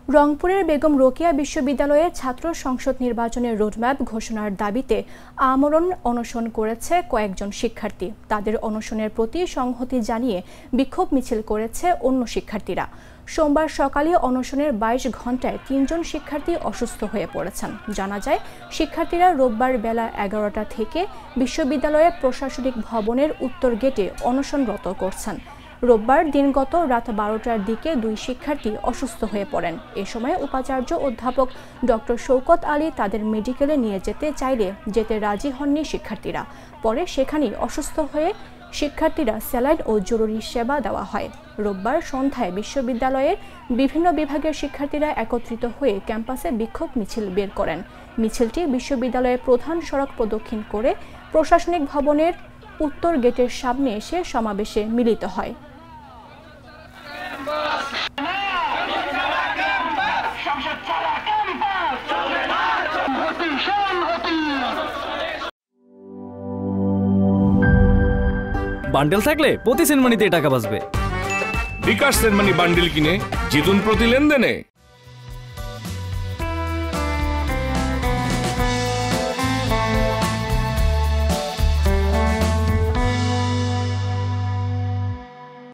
রংপুরের বেগম রোকেয়া বিশ্ববিদ্যালয়ে ছাত্র সংসদ নির্বাচনের রোডম্যাপ ঘোষণার দাবিতে আমরণ অনশন করেছে কয়েকজন শিক্ষার্থী। তাদের অনশনের প্রতি সংহতি জানিয়ে বিক্ষোভ মিছিল করেছে অন্য শিক্ষার্থীরা। সোমবার সকালে অনশনের ২২ ঘণ্টায় ৩ জন শিক্ষার্থী অসুস্থ হয়ে পড়েছেন। জানা যায়, শিক্ষার্থীরা রোববার বেলা ১১টা থেকে বিশ্ববিদ্যালয়ের প্রশাসনিক ভবনের উত্তর গেটে অনশনরত করছেন। রোববার দিনগত রাত ১২টার দিকে ২ শিক্ষার্থী অসুস্থ হয়ে পড়েন। এ সময় উপাচার্য অধ্যাপক ডক্টর শওকত আলী তাদের মেডিকেলে নিয়ে যেতে চাইলে যেতে রাজি হননি শিক্ষার্থীরা। পরে সেখানেই অসুস্থ হয়ে শিক্ষার্থীরা স্যালাইন ও জরুরি সেবা দেওয়া হয়। রোববার সন্ধ্যায় বিশ্ববিদ্যালয়ের বিভিন্ন বিভাগের শিক্ষার্থীরা একত্রিত হয়ে ক্যাম্পাসে বিক্ষোভ মিছিল বের করেন। মিছিলটি বিশ্ববিদ্যালয়ের প্রধান সড়ক প্রদক্ষিণ করে প্রশাসনিক ভবনের উত্তর গেটের সামনে এসে সমাবেশে মিলিত হয়। বান্ডেল থাকলে প্রতি সেনমানিতে টাকা বাঁচবে। বিকাশ সেনমানি বান্ডেল কিনে জিতুন প্রতি লেনদেনে।